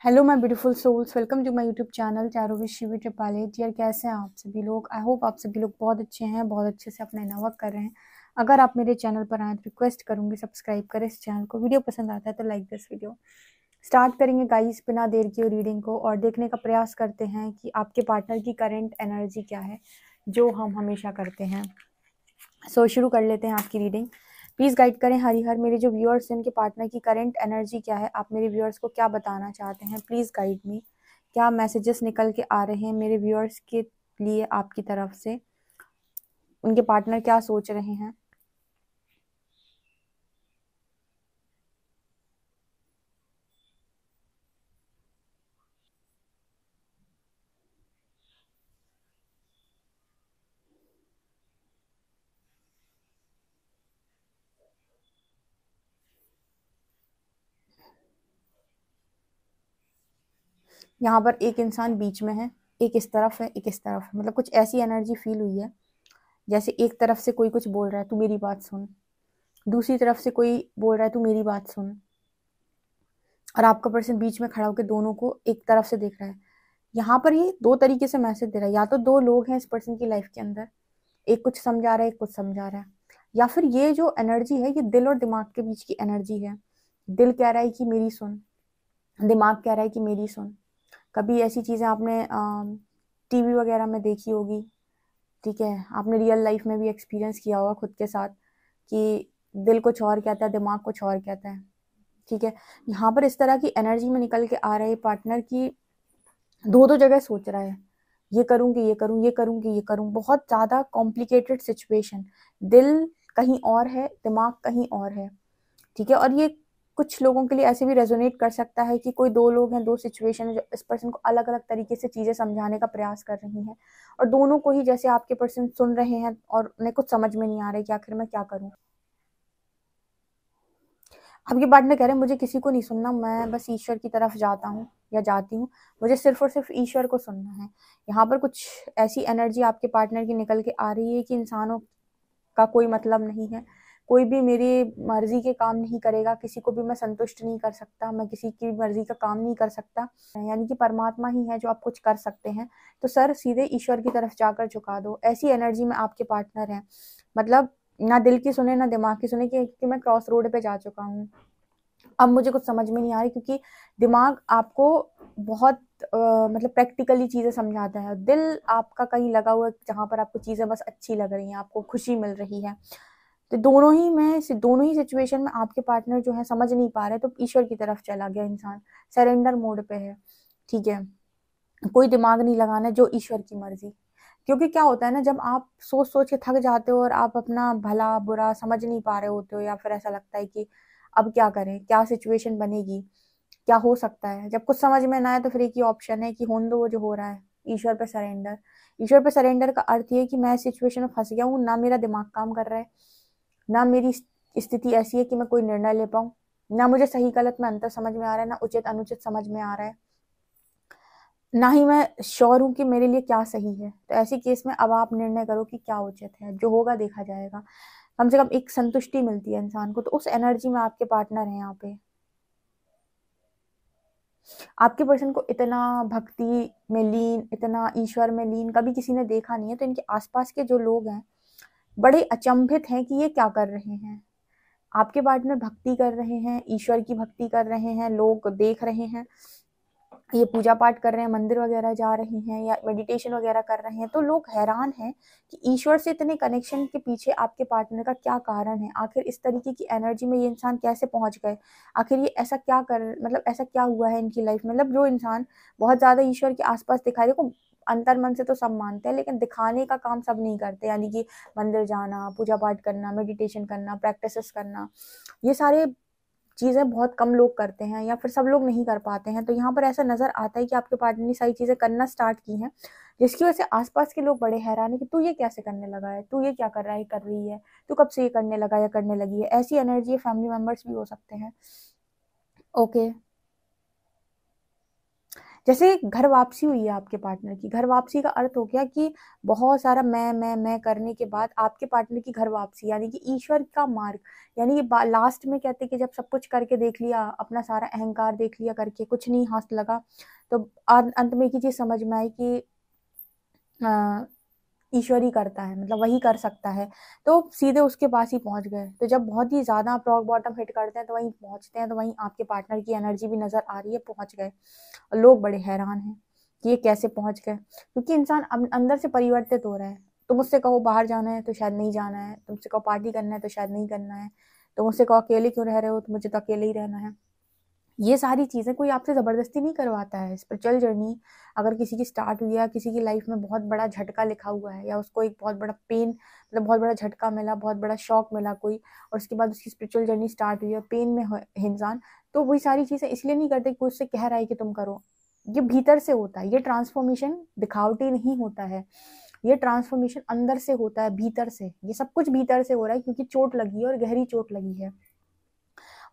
Hello my beautiful souls, welcome to my YouTube channel चारों with Shivi Tripale. यार कैसे हैं आप सभी लोग? आई होप आप सभी लोग बहुत अच्छे हैं, बहुत अच्छे से अपना वर्क कर रहे हैं। अगर आप मेरे चैनल पर आए तो रिक्वेस्ट करूंगी सब्सक्राइब करें इस चैनल को। वीडियो पसंद आता है तो लाइक दिस वीडियो। स्टार्ट करेंगे गाइस बिना देर की रीडिंग को और देखने का प्रयास करते हैं कि आपके पार्टनर की करेंट एनर्जी क्या है, जो हम हमेशा करते हैं। शुरू कर लेते हैं आपकी रीडिंग। प्लीज़ गाइड करें हरिहर, मेरे जो व्यूअर्स हैं उनके पार्टनर की करंट एनर्जी क्या है, आप मेरे व्यूअर्स को क्या बताना चाहते हैं। Please guide me. क्या मैसेजेस निकल के आ रहे हैं मेरे व्यूअर्स के लिए आपकी तरफ से? उनके पार्टनर क्या सोच रहे हैं? यहाँ पर एक इंसान बीच में है, एक इस तरफ है, एक इस तरफ है। मतलब कुछ ऐसी एनर्जी फील हुई है जैसे एक तरफ से कोई कुछ बोल रहा है, तू मेरी बात सुन। दूसरी तरफ से कोई बोल रहा है, तू मेरी बात सुन। और आपका पर्सन बीच में खड़ा होकर दोनों को एक तरफ से देख रहा है। यहाँ पर ये दो तरीके से मैसेज दे रहा है। या तो दो लोग हैं इस पर्सन की लाइफ के अंदर, एक कुछ समझा रहा है, एक कुछ समझा रहा है। या फिर ये जो एनर्जी है ये दिल और दिमाग के बीच की एनर्जी है। दिल कह रहा है कि मेरी सुन, दिमाग कह रहा है कि मेरी सुन। कभी ऐसी चीजें आपने टीवी वगैरह में देखी होगी, ठीक है, आपने रियल लाइफ में भी एक्सपीरियंस किया होगा खुद के साथ कि दिल कुछ और कहता है, दिमाग कुछ और कहता है। ठीक है, यहाँ पर इस तरह की एनर्जी में निकल के आ रहे पार्टनर की दो दो जगह सोच रहा है, ये करूँ कि ये करूँ, ये करूँ कि ये करूँ। बहुत ज़्यादा कॉम्प्लिकेटेड सिचुएशन। दिल कहीं और है, दिमाग कहीं और है। ठीक है, और ये कुछ लोगों के लिए ऐसे भी रेजोनेट कर सकता है कि कोई दो लोग हैं, दो सिचुएशन है जो इस पर्सन को अलग अलग तरीके से चीज़ें समझाने का प्रयास कर रही हैं, और दोनों को ही जैसे आपके पर्सन सुन रहे हैं और उन्हें कुछ समझ में नहीं आ रहा है कि आखिर मैं क्या करूँ। आपके पार्टनर कह रहे हैं मुझे किसी को नहीं सुनना, मैं बस ईश्वर की तरफ जाता हूँ या जाती हूँ, मुझे सिर्फ और सिर्फ ईश्वर को सुनना है। यहाँ पर कुछ ऐसी एनर्जी आपके पार्टनर की निकल के आ रही है कि इंसानों का कोई मतलब नहीं है, कोई भी मेरी मर्जी के काम नहीं करेगा, किसी को भी मैं संतुष्ट नहीं कर सकता, मैं किसी की मर्जी का काम नहीं कर सकता। यानी कि परमात्मा ही है जो आप कुछ कर सकते हैं, तो सर सीधे ईश्वर की तरफ जाकर झुका दो। ऐसी एनर्जी में आपके पार्टनर है। मतलब ना दिल की सुने ना दिमाग की सुने कि मैं क्रॉस रोड पे जा चुका हूँ, अब मुझे कुछ समझ में नहीं आ रही। क्योंकि दिमाग आपको बहुत मतलब प्रैक्टिकली चीजें समझाता है, दिल आपका कहीं लगा हुआ है जहां पर आपको चीजें बस अच्छी लग रही हैं, आपको खुशी मिल रही है। तो दोनों ही सिचुएशन में आपके पार्टनर जो है समझ नहीं पा रहे, तो ईश्वर की तरफ चला गया इंसान, सरेंडर मोड पे है। ठीक है, कोई दिमाग नहीं लगाना, जो ईश्वर की मर्जी। क्योंकि क्या होता है ना, जब आप सोच सोच के थक जाते हो और आप अपना भला बुरा समझ नहीं पा रहे होते हो, या फिर ऐसा लगता है कि अब क्या करें, क्या सिचुएशन बनेगी, क्या हो सकता है, जब कुछ समझ में ना आए तो फिर एक ही ऑप्शन है कि होने दो वो जो हो रहा है, ईश्वर पे सरेंडर। ईश्वर पे सरेंडर का अर्थ ये है कि मैं इस सिचुएशन में फंस गया हूँ, ना मेरा दिमाग काम कर रहा है, ना मेरी स्थिति ऐसी है कि मैं कोई निर्णय ले पाऊँ, ना मुझे सही गलत में अंतर समझ में आ रहा है, ना उचित अनुचित समझ में आ रहा है, ना ही मैं श्योर हूँ कि मेरे लिए क्या सही है। तो ऐसी केस में अब आप निर्णय करो कि क्या उचित है, जो होगा देखा जाएगा। कम से कम एक संतुष्टि मिलती है इंसान को। तो उस एनर्जी में आपके पार्टनर हैं यहाँ पे। आपके पर्सन को इतना भक्ति में लीन, इतना ईश्वर में लीन कभी किसी ने देखा नहीं है। तो इनके आसपास के जो लोग हैं बड़े अचंभित हैं कि ये क्या कर रहे हैं। आपके पार्टनर भक्ति कर रहे हैं, ईश्वर की भक्ति कर रहे हैं, लोग देख रहे हैं, ये पूजा पाठ कर रहे हैं, मंदिर वगैरह जा रही हैं या मेडिटेशन वगैरह कर रहे हैं, तो लोग हैरान हैं कि ईश्वर से इतने कनेक्शन के पीछे आपके पार्टनर का क्या कारण है। आखिर इस तरीके की एनर्जी में ये इंसान कैसे पहुंच गए, आखिर ये ऐसा क्या कर, मतलब ऐसा क्या हुआ है इनकी लाइफ में। मतलब जो इंसान बहुत ज्यादा ईश्वर के आसपास दिखाई, देखो अंतर मन से तो सब मानते हैं, लेकिन दिखाने का काम सब नहीं करते। यानी कि मंदिर जाना, पूजा पाठ करना, मेडिटेशन करना, प्रैक्टिसेस करना, ये सारे चीज़ें बहुत कम लोग करते हैं या फिर सब लोग नहीं कर पाते हैं। तो यहाँ पर ऐसा नज़र आता है कि आपके पार्टनर ने सारी चीज़ें करना स्टार्ट की हैं, जिसकी वजह से आसपास के लोग बड़े हैरान है कि तू ये कैसे करने लगा है, तू ये क्या कर रहा है, कर रही है, तू कब से ये करने लगा या करने लगी है। ऐसी एनर्जी फैमिली मेम्बर्स भी हो सकते हैं। ओके, जैसे घर वापसी हुई है आपके पार्टनर की, घर वापसी का अर्थ हो गया कि बहुत सारा मैं करने के बाद आपके पार्टनर की घर वापसी, यानी कि ईश्वर का मार्ग। यानी कि लास्ट में कहते हैं कि जब सब कुछ करके देख लिया, अपना सारा अहंकार देख लिया करके, कुछ नहीं हाथ लगा, तो अंत में एक ही चीज समझ में आई कि ईश्वर ही करता है, मतलब वही कर सकता है। तो सीधे उसके पास ही पहुंच गए। तो जब बहुत ही ज्यादा आप रॉक बॉटम हिट करते हैं तो वहीं पहुंचते हैं, तो वहीं आपके पार्टनर की एनर्जी भी नजर आ रही है, पहुंच गए। और लोग बड़े हैरान हैं कि ये कैसे पहुंच गए, क्योंकि इंसान अंदर से परिवर्तित हो रहा है। तुम मुझसे कहो बाहर जाना है तो शायद नहीं जाना है, तुमसे कहो पार्टी करना है तो शायद नहीं करना है, तो मुझसे कहो अकेले क्यों रह रहे हो तो मुझे तो अकेले ही रहना है। ये सारी चीजें कोई आपसे जबरदस्ती नहीं करवाता है। स्पिरिचुअल जर्नी अगर किसी की स्टार्ट हुई है, किसी की लाइफ में बहुत बड़ा झटका लिखा हुआ है, या उसको एक बहुत बड़ा पेन, मतलब बहुत बड़ा झटका मिला, बहुत बड़ा शॉक मिला कोई, और उसके बाद उसकी स्पिरिचुअल जर्नी स्टार्ट हुई है, पेन में है इंसान, तो वही सारी चीजें इसलिए नहीं करते कि कोई उससे कह रहा है कि तुम करो। ये भीतर से होता है, ये ट्रांसफॉर्मेशन दिखावटी नहीं होता है, ये ट्रांसफॉर्मेशन अंदर से होता है, भीतर से। ये सब कुछ भीतर से हो रहा है क्योंकि चोट लगी है, और गहरी चोट लगी है।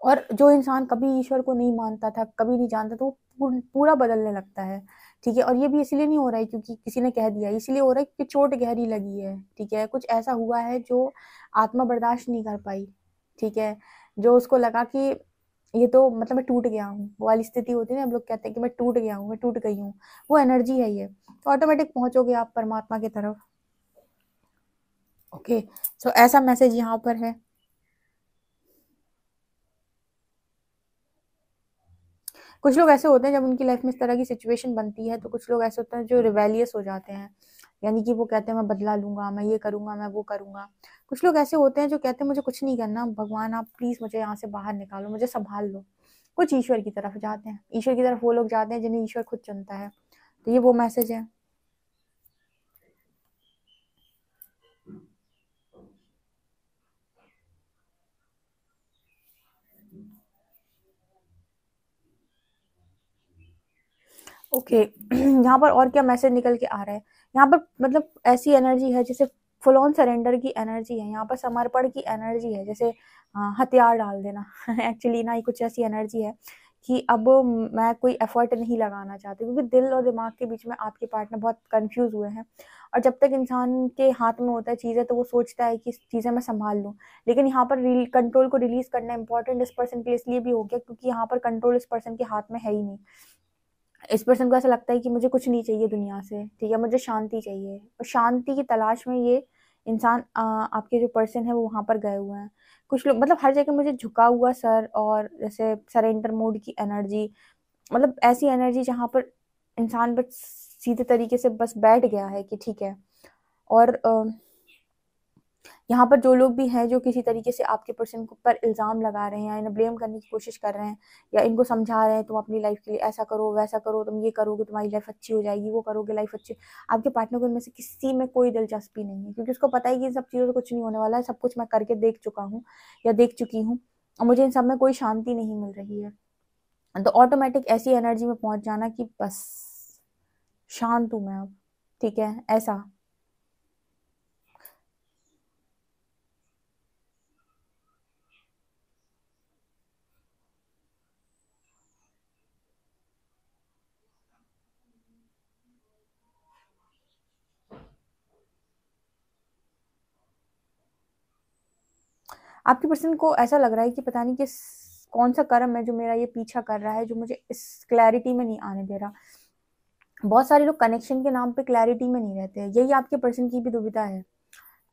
और जो इंसान कभी ईश्वर को नहीं मानता था, कभी नहीं जानता, तो वो पूरा बदलने लगता है। ठीक है, और ये भी इसलिए नहीं हो रहा है क्योंकि किसी ने कह दिया, इसलिए हो रहा है क्योंकि चोट गहरी लगी है। ठीक है, कुछ ऐसा हुआ है जो आत्मा बर्दाश्त नहीं कर पाई। ठीक है, जो उसको लगा कि ये तो मतलब मैं टूट गया हूँ, वो वाली स्थिति होती है ना, हम लोग कहते हैं कि मैं टूट गया हूँ, मैं टूट गई हूँ, वो एनर्जी है ये। तो ऑटोमेटिक पहुंचोगे आप परमात्मा की तरफ। ओके, सो ऐसा मैसेज यहाँ पर है। कुछ लोग ऐसे होते हैं जब उनकी लाइफ में इस तरह की सिचुएशन बनती है, तो कुछ लोग ऐसे होते हैं जो रिवेलियस हो जाते हैं, यानी कि वो कहते हैं मैं बदला लूंगा, मैं ये करूंगा, मैं वो करूंगा। कुछ लोग ऐसे होते हैं जो कहते हैं मुझे कुछ नहीं करना, भगवान आप प्लीज मुझे यहाँ से बाहर निकालो, मुझे संभाल लो। कुछ ईश्वर की तरफ जाते हैं, ईश्वर की तरफ वो लोग जाते हैं जिन्हें ईश्वर खुद चुनता है। तो ये वो मैसेज है। ओके यहाँ पर और क्या मैसेज निकल के आ रहा है, यहाँ पर मतलब ऐसी एनर्जी है जैसे फुल ऑन सरेंडर की एनर्जी है, यहाँ पर समर्पण की एनर्जी है, जैसे हथियार डाल देना एक्चुअली ना, ये कुछ ऐसी एनर्जी है कि अब मैं कोई एफर्ट नहीं लगाना चाहती, क्योंकि दिल और दिमाग के बीच में आपके पार्टनर बहुत कंफ्यूज हुए हैं। और जब तक इंसान के हाथ में होता है चीज़ें, तो वो सोचता है कि चीज़ें मैं संभाल लूँ, लेकिन यहाँ पर कंट्रोल को रिलीज करना इंपॉर्टेंट इस पर्सन के लिए इसलिए भी हो गया क्योंकि यहाँ पर कंट्रोल इस पर्सन के हाथ में है ही नहीं। इस पर्सन को ऐसा लगता है कि मुझे कुछ नहीं चाहिए दुनिया से, ठीक है, मुझे शांति चाहिए, और शांति की तलाश में ये इंसान आपके जो पर्सन है वो वहां पर गए हुए हैं। कुछ लोग मतलब हर जगह मुझे झुका हुआ सर, और जैसे सरेंडर मोड की एनर्जी, मतलब ऐसी एनर्जी जहां पर इंसान बस सीधे तरीके से बस बैठ गया है कि ठीक है। और यहाँ पर जो लोग भी हैं जो किसी तरीके से आपके पर्सन के ऊपर इल्ज़ाम लगा रहे हैं, या इन्हें ब्लेम करने की कोशिश कर रहे हैं, या इनको समझा रहे हैं तुम अपनी लाइफ के लिए ऐसा करो वैसा करो, तुम ये करोगे तुम्हारी लाइफ अच्छी हो जाएगी, वो करोगे लाइफ अच्छी, आपके पार्टनर को इनमें से किसी में कोई दिलचस्पी नहीं है, क्योंकि उसको पता है कि इन सब चीज़ों से कुछ नहीं होने वाला है, सब कुछ मैं करके देख चुका हूँ या देख चुकी हूँ, और मुझे इन सब में कोई शांति नहीं मिल रही है। तो ऑटोमेटिक ऐसी एनर्जी में पहुंच जाना कि बस शांत हूँ मैं अब, ठीक है, ऐसा। आपके पर्सन को ऐसा लग रहा है कि पता नहीं किस कौन सा कर्म है जो मेरा ये पीछा कर रहा है, जो मुझे इस क्लैरिटी में नहीं आने दे रहा। बहुत सारे लोग कनेक्शन के नाम पे क्लैरिटी में नहीं रहते हैं, यही आपके पर्सन की भी दुविधा है।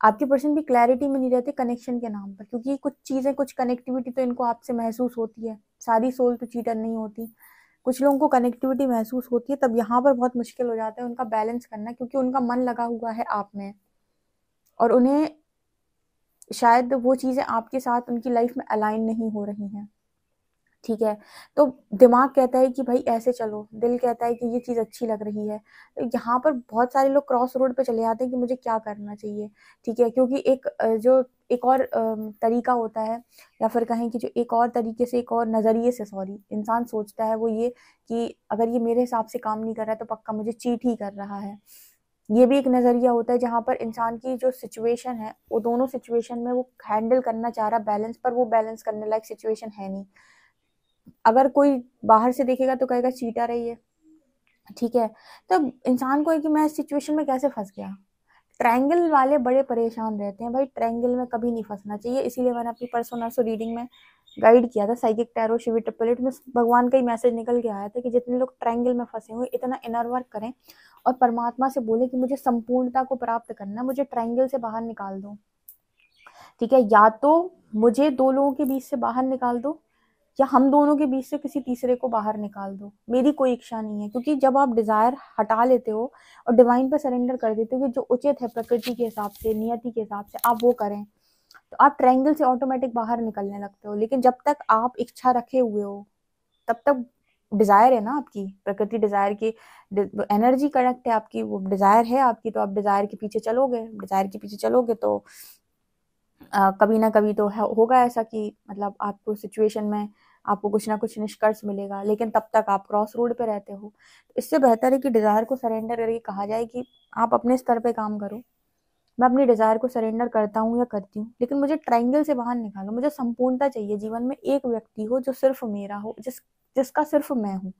आपके पर्सन भी क्लैरिटी में नहीं रहते कनेक्शन के नाम पर, क्योंकि कुछ चीजें, कुछ कनेक्टिविटी तो इनको आपसे महसूस होती है, सारी सोल तो चीटर नहीं होती, कुछ लोगों को कनेक्टिविटी महसूस होती है, तब यहाँ पर बहुत मुश्किल हो जाता है उनका बैलेंस करना, क्योंकि उनका मन लगा हुआ है आप में, और उन्हें शायद वो चीजें आपके साथ उनकी लाइफ में अलाइन नहीं हो रही हैं। ठीक है, तो दिमाग कहता है कि भाई ऐसे चलो, दिल कहता है कि ये चीज़ अच्छी लग रही है। तो यहाँ पर बहुत सारे लोग क्रॉस रोड पे चले जाते हैं कि मुझे क्या करना चाहिए। ठीक है, क्योंकि जो एक और तरीका होता है, या फिर कहें कि जो एक और तरीके से, एक और नज़रिए से, सॉरी, इंसान सोचता है वो ये कि अगर ये मेरे हिसाब से काम नहीं कर रहा है तो पक्का मुझे चीट ही कर रहा है। ये भी एक नज़रिया होता है जहाँ पर इंसान की जो सिचुएशन है, वो दोनों सिचुएशन में वो हैंडल करना चाह रहा बैलेंस, पर वो बैलेंस करने लायक सिचुएशन है नहीं। अगर कोई बाहर से देखेगा तो कहेगा चीटर है ये, ठीक है। तब इंसान को है कि मैं इस सिचुएशन में कैसे फंस गया। ट्रायंगल वाले बड़े परेशान रहते हैं भाई, ट्रायंगल में कभी नहीं फंसना चाहिए। इसीलिए मैंने अपनी पर्सनल रीडिंग में गाइड किया था साइकिक टैरो शिवी ट्रिपलेट में, भगवान का ही मैसेज निकल के आया था कि जितने लोग ट्रायंगल में फंसे हुए इतना इनर वर्क करें और परमात्मा से बोले कि मुझे संपूर्णता को प्राप्त करना, मुझे ट्रायंगल से बाहर निकाल दो। ठीक है, या तो मुझे दो लोगों के बीच से बाहर निकाल दो या हम दोनों के बीच से किसी तीसरे को बाहर निकाल दो, मेरी कोई इच्छा नहीं है। क्योंकि जब आप डिजायर हटा लेते हो और डिवाइन पे सरेंडर कर देते हो कि जो उचित है प्रकृति के हिसाब से, नियति के हिसाब से आप वो करें, तो आप ट्रायंगल से ऑटोमेटिक बाहर निकलने लगते हो। लेकिन जब तक आप इच्छा रखे हुए हो तब तक डिजायर है ना आपकी, प्रकृति डिजायर की एनर्जी कनेक्ट है आपकी, वो डिजायर है आपकी, तो आप डिजायर के पीछे चलोगे, डिजायर के पीछे चलोगे तो कभी ना कभी तो होगा ऐसा कि मतलब आपको सिचुएशन में आपको कुछ ना कुछ निष्कर्ष मिलेगा, लेकिन तब तक आप क्रॉस रोड पे रहते हो। तो इससे बेहतर है कि डिजायर को सरेंडर करके कहा जाए कि आप अपने स्तर पे काम करो, मैं अपनी डिजायर को सरेंडर करता हूँ या करती हूँ, लेकिन मुझे ट्रायंगल से बाहर निकालो। मुझे संपूर्णता चाहिए जीवन में, एक व्यक्ति हो जो सिर्फ मेरा हो, जिसका सिर्फ मैं हूँ।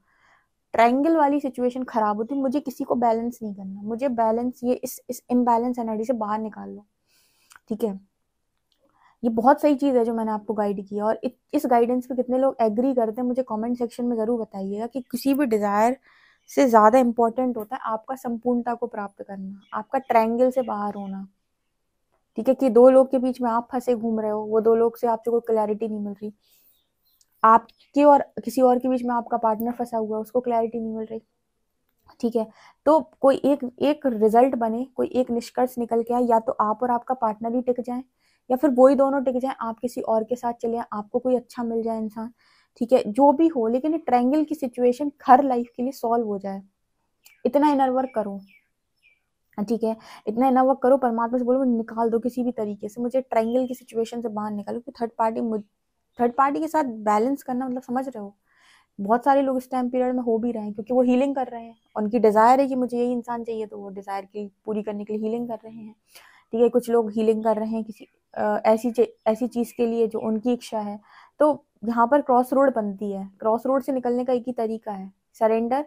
ट्रायंगल वाली सिचुएशन खराब होती, मुझे किसी को बैलेंस नहीं करना, मुझे बैलेंस ये इस इनबैलेंस एनर्जी से बाहर निकाल लो। ठीक है, ये बहुत सही चीज़ है जो मैंने आपको गाइड किया। और इस गाइडेंस पे कितने लोग एग्री करते हैं मुझे कमेंट सेक्शन में ज़रूर बताइएगा कि किसी भी डिज़ायर से ज़्यादा इम्पोर्टेंट होता है आपका संपूर्णता को प्राप्त करना, आपका ट्रायंगल से बाहर होना। ठीक है, कि दो लोग के बीच में आप फंसे घूम रहे हो, वो दो लोग से आपको कोई क्लैरिटी नहीं मिल रही, आपके और किसी और के बीच में आपका पार्टनर फंसा हुआ है, उसको क्लैरिटी नहीं मिल रही। ठीक है, तो कोई एक एक रिजल्ट बने, कोई एक निष्कर्ष निकल के आए, या तो आप और आपका पार्टनर ही टिक जाए या फिर वो ही दोनों टिक जाए, आप किसी और के साथ चले जाए, आपको कोई अच्छा मिल जाए इंसान। ठीक है, जो भी हो, लेकिन ये ट्रायंगल की सिचुएशन हर लाइफ के लिए सॉल्व हो जाए, इतना इनर वर्क करो। ठीक है, इतना इनर वर्क करो, परमात्मा से बोलो निकाल दो किसी भी तरीके से, मुझे ट्रायंगल की सिचुएशन से बाहर निकालो। कि थर्ड पार्टी के साथ बैलेंस करना मतलब समझ रहे हो, बहुत सारे लोग इस टाइम पीरियड में हो भी रहे हैं क्योंकि वो हीलिंग कर रहे हैं, उनकी डिजायर है कि मुझे यही इंसान चाहिए, तो वो डिजायर की पूरी करने के लिए हीलिंग कर रहे हैं। ठीक है, कुछ लोग हीलिंग कर रहे हैं किसी ऐसी चीज के लिए जो उनकी इच्छा है। तो यहाँ पर क्रॉस रोड बनती है, क्रॉस रोड से निकलने का एक ही तरीका है, सरेंडर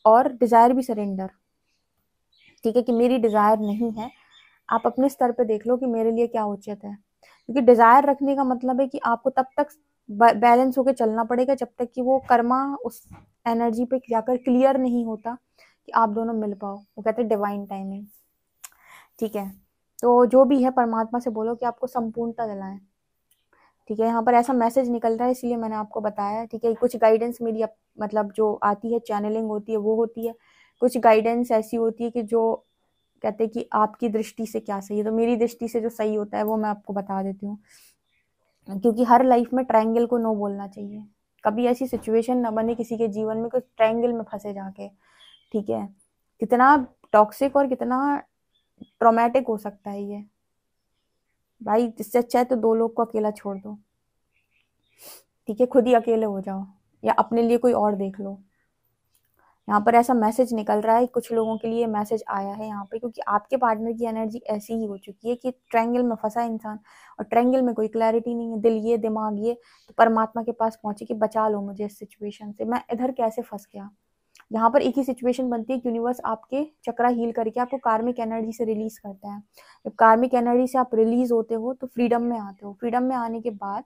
और डिजायर भी सरेंडर। ठीक है, कि मेरी डिजायर नहीं है, आप अपने स्तर पे देख लो कि मेरे लिए क्या उचित है। क्योंकि डिजायर रखने का मतलब है कि आपको तब तक बैलेंस होकर चलना पड़ेगा जब तक कि वो कर्मा उस एनर्जी पे जाकर क्लियर नहीं होता कि आप दोनों मिल पाओ। वो कहते हैं डिवाइन टाइमिंग। ठीक है, तो जो भी है परमात्मा से बोलो कि आपको संपूर्णता दिलाएं। ठीक है, यहाँ पर ऐसा मैसेज निकल रहा है इसलिए मैंने आपको बताया। ठीक है, कुछ गाइडेंस मेरी मतलब जो आती है, चैनलिंग होती है, वो होती है। कुछ गाइडेंस ऐसी होती है कि जो कहते हैं कि आपकी दृष्टि से क्या सही है, तो मेरी दृष्टि से जो सही होता है वो मैं आपको बता देती हूँ। क्योंकि हर लाइफ में ट्रायंगल को नो बोलना चाहिए, कभी ऐसी सिचुएशन ना बने किसी के जीवन में कुछ ट्रायंगल में फंसे जाके। ठीक है, कितना टॉक्सिक और कितना ट्रॉमेटिक हो सकता है ये भाई, जिससे अच्छा है तो दो लोग को अकेला छोड़ दो। ठीक है, खुद ही अकेले हो जाओ या अपने लिए कोई और देख लो। यहाँ पर ऐसा मैसेज निकल रहा है, कुछ लोगों के लिए मैसेज आया है यहाँ पे, क्योंकि आपके पार्टनर की एनर्जी ऐसी ही हो चुकी है कि ट्रायंगल में फंसा इंसान और ट्रायंगल में कोई क्लैरिटी नहीं है, दिल ये दिमाग ये, तो परमात्मा के पास पहुंचे कि बचा लो मुझे इस सिचुएशन से, मैं इधर कैसे फंस गया। यहाँ पर एक ही सिचुएशन बनती है कि यूनिवर्स आपके चक्रा हील करके आपको कार्मिक एनर्जी से रिलीज करता है। जब कार्मिक एनर्जी से आप रिलीज होते हो तो फ्रीडम में आते हो, फ्रीडम में आने के बाद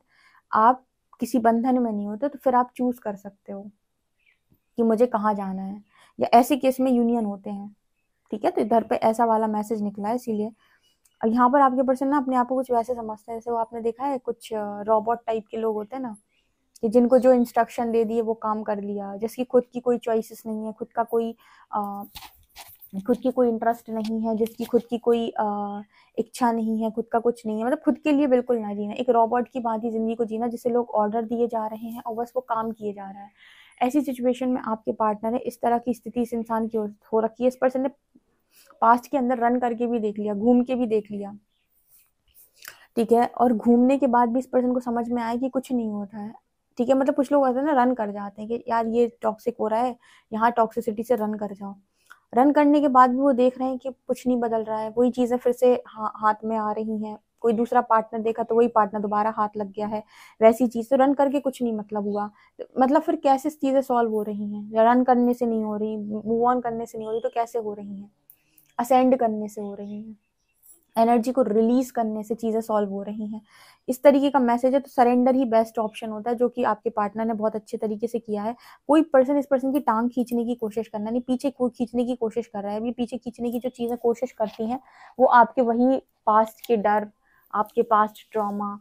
आप किसी बंधन में नहीं होते, तो फिर आप चूज कर सकते हो कि मुझे कहाँ जाना है, या ऐसे केस में यूनियन होते हैं। ठीक है, तो इधर पे ऐसा वाला मैसेज निकला है इसीलिए। और यहाँ पर आपके पर्सन ना अपने आप को कुछ वैसे समझते हैं, जैसे वो आपने देखा है कुछ रोबोट टाइप के लोग होते हैं ना, कि जिनको जो इंस्ट्रक्शन दे दिए वो काम कर लिया, जिसकी खुद की कोई चॉइसेस नहीं है, खुद की कोई इंटरेस्ट नहीं है, जिसकी खुद की कोई इच्छा नहीं है, खुद का कुछ नहीं है, मतलब खुद के लिए बिल्कुल ना जीना, एक रोबोट की भांति जिंदगी को जीना, जिसे लोग ऑर्डर दिए जा रहे हैं और बस वो काम किए जा रहा है। ऐसी सिचुएशन में आपके पार्टनर है, इस तरह की स्थिति इस इंसान की हो रखी है। इस पर्सन ने पास्ट के अंदर रन करके भी देख लिया, घूम के भी देख लिया। ठीक है, और घूमने के बाद भी इस पर्सन को समझ में आया कि कुछ नहीं होता है। ठीक है, मतलब कुछ लोग ऐसे ना रन कर जाते हैं कि यार ये टॉक्सिक हो रहा है, यहाँ टॉक्सिसिटी से रन कर जाओ। रन करने के बाद भी वो देख रहे हैं कि कुछ नहीं बदल रहा है, वही चीजें फिर से हाथ में आ रही हैं, कोई दूसरा पार्टनर देखा तो वही पार्टनर दोबारा हाथ लग गया है, वैसी चीज़। तो रन करके कुछ नहीं मतलब हुआ, मतलब फिर कैसे चीज़ें सॉल्व हो रही हैं? रन करने से नहीं हो रही, मूव ऑन करने से नहीं हो रही, तो कैसे हो रही हैं? असेंड करने से हो रही हैं, एनर्जी को रिलीज करने से चीज़ें सॉल्व हो रही हैं। इस तरीके का मैसेज है। तो सरेंडर ही बेस्ट ऑप्शन होता है, जो कि आपके पार्टनर ने बहुत अच्छे तरीके से किया है। कोई पर्सन इस पर्सन की टांग खींचने की कोशिश करना नहीं, पीछे कोई खींचने की कोशिश कर रहा है। अभी पीछे खींचने की जो चीज़ें कोशिश करती हैं वो आपके वही पास्ट के डर, आपके पास्ट ट्रॉमा,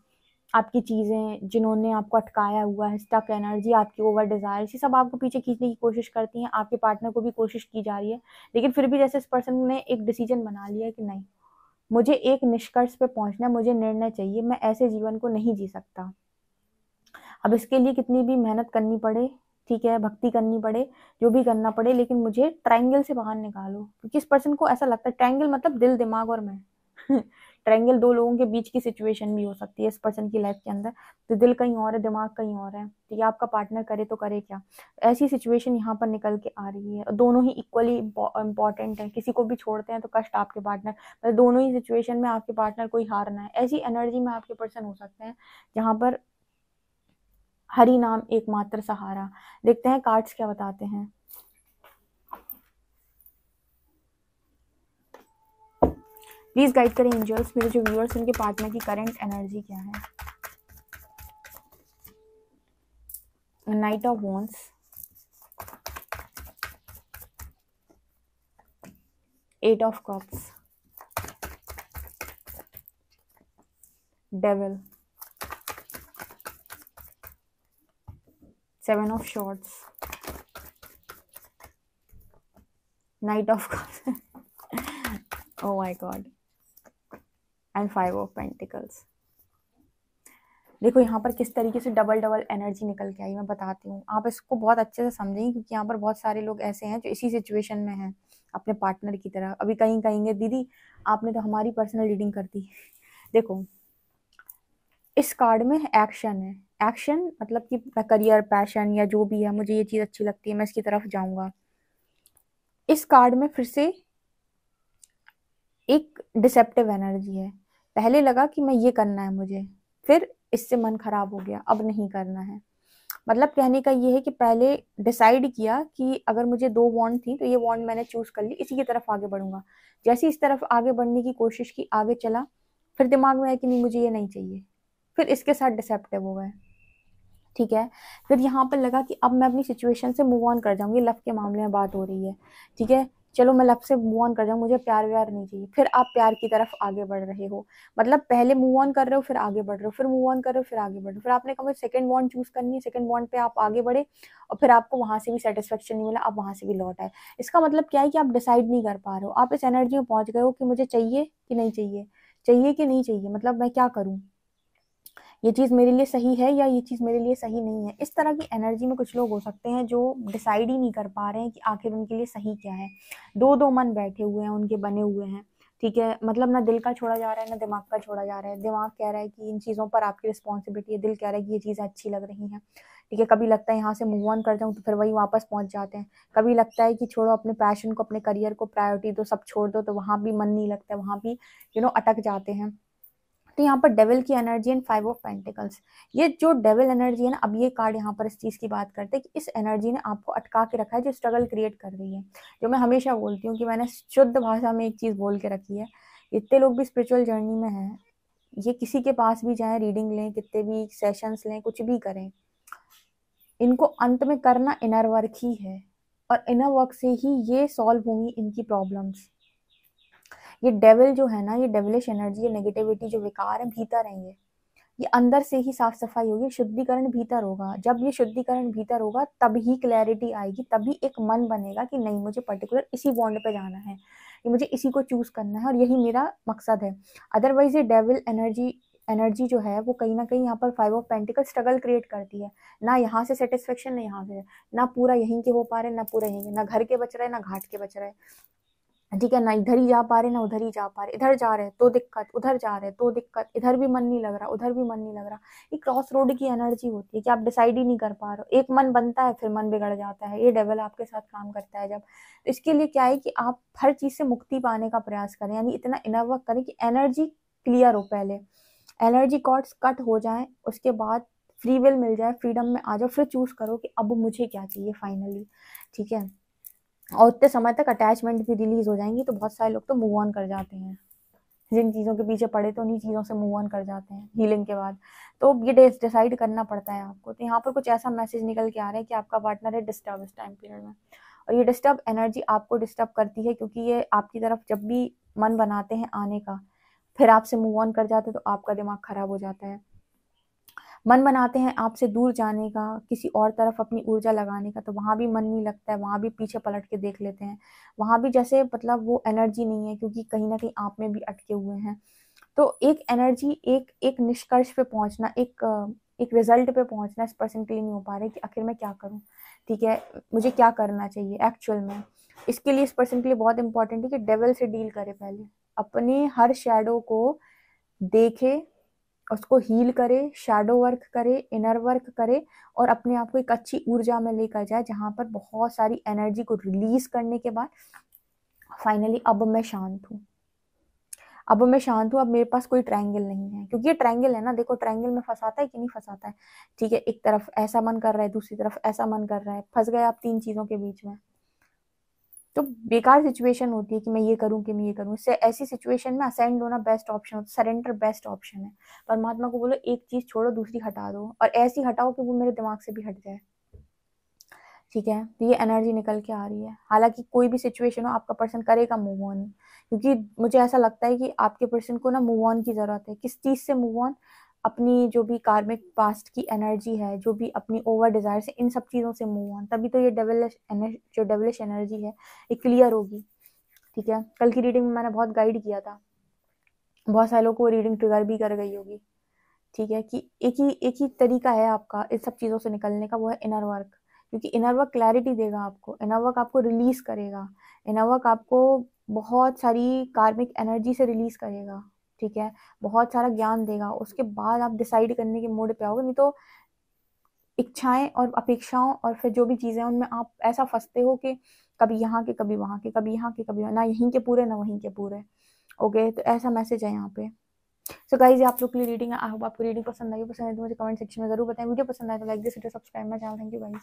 आपकी चीज़ें जिन्होंने आपको अटकाया हुआ है, स्टक एनर्जी, आपकी ओवर डिजायर, ये सब आपको पीछे खींचने की कोशिश करती हैं। आपके पार्टनर को भी कोशिश की जा रही है, लेकिन फिर भी जैसे इस पर्सन ने एक डिसीजन बना लिया है कि नहीं, मुझे एक निष्कर्ष पे पहुंचना है, मुझे निर्णय चाहिए, मैं ऐसे जीवन को नहीं जी सकता। अब इसके लिए कितनी भी मेहनत करनी पड़े, ठीक है, भक्ति करनी पड़े, जो भी करना पड़े, लेकिन मुझे ट्रायंगल से बाहर निकालो। क्योंकि इस पर्सन को ऐसा लगता है, ट्रायंगल मतलब दिल, दिमाग और मैं ट्रायंगल दो लोगों के बीच की सिचुएशन भी हो सकती है इस पर्सन की लाइफ के अंदर। तो दिल कहीं और है, दिमाग कहीं और है, तो ये आपका पार्टनर करे तो करे क्या, ऐसी सिचुएशन यहाँ पर निकल के आ रही है। दोनों ही इक्वली इंपॉर्टेंट है, किसी को भी छोड़ते हैं तो कष्ट आपके पार्टनर, मतलब दोनों ही सिचुएशन में आपके पार्टनर को ही हारना है। ऐसी एनर्जी में आपके पर्सन हो सकते हैं जहां पर हरि नाम एकमात्र सहारा। देखते हैं कार्ड्स क्या बताते हैं। प्लीज गाइड करें एंजल्स, मेरे जो व्यूअर्स उनके पार्टनर की करंट एनर्जी क्या है। Knight of wands, eight of cups, devil, seven of swords, knight of cups oh my god, and five of pentacles. देखो यहाँ पर किस तरीके से डबल डबल एनर्जी निकल के आई, मैं बताती हूँ। आप इसको बहुत अच्छे से समझेंगे, क्योंकि यहाँ पर बहुत सारे लोग ऐसे हैं जो इसी सिचुएशन में हैं अपने पार्टनर की तरह। अभी कहीं कहेंगे दीदी आपने तो हमारी पर्सनल रीडिंग कर दी। देखो इस कार्ड में एक्शन है, एक्शन मतलब कि करियर, पैशन या जो भी है, मुझे ये चीज़ अच्छी लगती है, मैं इसकी तरफ जाऊंगा। इस कार्ड में फिर से एक डिसेप्टिव एनर्जी है। पहले लगा कि मैं ये करना है मुझे, फिर इससे मन खराब हो गया, अब नहीं करना है। मतलब कहने का ये है कि पहले डिसाइड किया कि अगर मुझे दो वॉन्ड थी तो ये वॉन्ड मैंने चूज कर ली, इसी की तरफ आगे बढ़ूंगा। जैसे इस तरफ आगे बढ़ने की कोशिश की, आगे चला, फिर दिमाग में आया कि नहीं मुझे ये नहीं चाहिए, फिर इसके साथ डिसेप्टिव हो गए, ठीक है। फिर यहाँ पर लगा कि अब मैं अपनी सिचुएशन से मूव ऑन कर जाऊंगी, लव के मामले में बात हो रही है, ठीक है, चलो मैं लव से मूव ऑन कर जाऊँ, मुझे प्यार व्यार नहीं चाहिए। फिर आप प्यार की तरफ आगे बढ़ रहे हो, मतलब पहले मूव ऑन कर रहे हो, फिर आगे बढ़ रहे हो, फिर मूव ऑन कर रहे हो, फिर आगे बढ़ रहे हो। फिर आपने कहा मुझे सेकंड बॉन्ड चूज करनी है, सेकंड बॉन्ड पे आप आगे बढ़े और फिर आपको वहां से भी सेटिस्फेक्शन नहीं मिला, आप वहां से भी लौट आए। इसका मतलब क्या है कि आप डिसाइड नहीं कर पा रहे हो, आप इस एनर्जी में पहुंच गए हो कि मुझे चाहिए कि नहीं चाहिए, चाहिए कि नहीं चाहिए, मतलब मैं क्या करूं, ये चीज़ मेरे लिए सही है या ये चीज़ मेरे लिए सही नहीं है। इस तरह की एनर्जी में कुछ लोग हो सकते हैं जो डिसाइड ही नहीं कर पा रहे हैं कि आखिर उनके लिए सही क्या है। दो दो मन बैठे हुए हैं, उनके बने हुए हैं, ठीक है, मतलब ना दिल का छोड़ा जा रहा है ना दिमाग का छोड़ा जा रहा है। दिमाग कह रहा है कि इन चीज़ों पर आपकी रिस्पॉन्सिबिलिटी है, दिल कह रहा है कि ये चीज़ें अच्छी लग रही हैं, ठीक है। कभी लगता है यहाँ से मूव ऑन कर जाऊँ तो फिर वही वापस पहुंच जाते हैं। कभी लगता है कि छोड़ो अपने पैशन को, अपने करियर को प्रायोरिटी दो, सब छोड़ दो, तो वहाँ भी मन नहीं लगता है, वहाँ भी अटक जाते हैं। तो यहाँ पर डेविल की energy and five of pentacles, ये जो डेविल एनर्जी है ना, अब ये कार्ड यहाँ पर इस चीज की बात करते हैं कि इस एनर्जी ने आपको अटका के रखा है, जो स्ट्रगल क्रिएट कर रही है। जो मैं हमेशा बोलती हूँ कि मैंने शुद्ध भाषा में एक चीज बोल के रखी है, इतने लोग भी स्पिरिचुअल जर्नी में हैं, ये किसी के पास भी जाए, रीडिंग लें, कितने भी सेशंस लें, कुछ भी करें, इनको अंत में करना इनर वर्क ही है, और इनर वर्क से ही ये सॉल्व होंगी इनकी प्रॉब्लम्स। ये डेविल जो है ना, ये डेविलिश एनर्जी, ये नेगेटिविटी, जो विकार है, भीतर है, ये अंदर से ही साफ सफाई होगी, शुद्धिकरण भीतर होगा। जब ये शुद्धिकरण भीतर होगा तब ही क्लैरिटी आएगी, तभी एक मन बनेगा कि नहीं मुझे पर्टिकुलर इसी बॉन्ड पे जाना है, ये मुझे इसी को चूज करना है और यही मेरा मकसद है। अदरवाइज ये डेविल एनर्जी जो है वो कहीं ना कहीं यहाँ पर five of pentacle struggle create करती है। ना यहाँ से सेटिस्फेक्शन, ना यहाँ से, ना पूरा यहीं के हो पा रहे, ना पूरा यहीं के, ना घर के बच रहे, ना घाट के बच रहे, ठीक है, ना इधर ही जा पा रहे ना उधर ही जा पा रहे, इधर जा रहे तो दिक्कत, उधर जा रहे तो दिक्कत, इधर भी मन नहीं लग रहा, उधर भी मन नहीं लग रहा। ये क्रॉस रोड की एनर्जी होती है कि आप डिसाइड ही नहीं कर पा रहे हो, एक मन बनता है फिर मन बिगड़ जाता है। ये डेविल आपके साथ काम करता है जब। तो इसके लिए क्या है कि आप हर चीज से मुक्ति पाने का प्रयास करें, यानी इतना इनर वर्क करें कि एनर्जी क्लियर हो, पहले एनर्जी कॉर्ड्स कट हो जाएं, उसके बाद फ्री विल मिल जाए, फ्रीडम में आ जाओ, फिर चूज करो कि अब मुझे क्या चाहिए फाइनली, ठीक है। और उतने समय तक अटैचमेंट भी रिलीज हो जाएंगी, तो बहुत सारे लोग तो मूव ऑन कर जाते हैं, जिन चीज़ों के पीछे पड़े तो उन्हीं चीज़ों से मूव ऑन कर जाते हैं हीलिंग के बाद। तो ये डिसाइड करना पड़ता है आपको। तो यहाँ पर कुछ ऐसा मैसेज निकल के आ रहा है कि आपका पार्टनर है डिस्टर्ब इस टाइम पीरियड में, और ये डिस्टर्ब एनर्जी आपको डिस्टर्ब करती है, क्योंकि ये आपकी तरफ जब भी मन बनाते हैं आने का, फिर आपसे मूव ऑन कर जाते हैं, तो आपका दिमाग खराब हो जाता है। मन बनाते हैं आपसे दूर जाने का, किसी और तरफ अपनी ऊर्जा लगाने का, तो वहाँ भी मन नहीं लगता है, वहाँ भी पीछे पलट के देख लेते हैं, वहाँ भी जैसे मतलब वो एनर्जी नहीं है, क्योंकि कहीं ना कहीं आप में भी अटके हुए हैं। तो एक एनर्जी, एक एक निष्कर्ष पे पहुंचना, एक रिजल्ट पे पहुंचना इस पर्सन के लिए नहीं हो पा रहा है कि आखिर मैं क्या करूं, ठीक है, मुझे क्या करना चाहिए एक्चुअल में। इसके लिए इस पर्सन के लिए बहुत इंपॉर्टेंट है कि डेविल से डील करे, पहले अपने हर शैडो को देखे, उसको हील करे, शैडो वर्क करे, इनर वर्क करे, और अपने आप को एक अच्छी ऊर्जा में लेकर जाए, जहां पर बहुत सारी एनर्जी को रिलीज करने के बाद फाइनली अब मैं शांत हूँ, अब मैं शांत हूँ, अब मेरे पास कोई ट्रायंगल नहीं है। क्योंकि ये ट्रायंगल है ना, देखो ट्रायंगल में फंसाता है कि नहीं फंसाता है, ठीक है, एक तरफ ऐसा मन कर रहा है, दूसरी तरफ ऐसा मन कर रहा है, फंस गए आप तीन चीजों के बीच में। तो बेकार सिचुएशन होती है कि मैं ये करूं कि मैं ये करूं। इससे ऐसी सिचुएशन में असेंड होना बेस्ट ऑप्शन होता है, सरेंडर बेस्ट ऑप्शन है। परमात्मा को बोलो एक चीज छोड़ो दूसरी हटा दो, और ऐसी हटाओ कि वो मेरे दिमाग से भी हट जाए, ठीक है। तो ये एनर्जी निकल के आ रही है। हालांकि कोई भी सिचुएशन हो, आपका पर्सन करेगा मूव ऑन, क्योंकि मुझे ऐसा लगता है कि आपके पर्सन को ना मूव ऑन की जरूरत है। किस चीज से मूव ऑन? अपनी जो भी कार्मिक पास्ट की एनर्जी है, जो भी अपनी ओवर डिजायर से, इन सब चीजों से मूव ऑन, तभी तो ये डेविलिश एनर्जी है ये क्लियर होगी, ठीक है। कल की रीडिंग में मैंने बहुत गाइड किया था, बहुत सारे लोगों को रीडिंग ट्रिगर भी कर गई होगी, ठीक है, कि एक ही तरीका है आपका इस सब चीजों से निकलने का, वो है इनर वर्क। क्योंकि इनर वर्क क्लैरिटी देगा आपको, इनर वर्क आपको रिलीज करेगा, इनर वर्क आपको बहुत सारी कार्मिक एनर्जी से रिलीज करेगा, ठीक है, बहुत सारा ज्ञान देगा। उसके बाद आप डिसाइड करने के मोड पे आओगे, नहीं तो इच्छाएं और अपेक्षाओं और फिर जो भी चीजें उनमें आप ऐसा फंसते हो कि कभी यहाँ के कभी वहां के, कभी यहाँ के कभी ना यहीं के पूरे ना वहीं के पूरे। ओके, तो ऐसा मैसेज है यहाँ पे। सो गाइज, आप लोग के लिए रीडिंग है। आई होप आपको रीडिंग पसंद आई। पसंद है तो मुझे कमेंट सेक्शन में जरूर बताएं। वीडियो पसंद आए तो like this video, subscribe my channel. Thank you guys.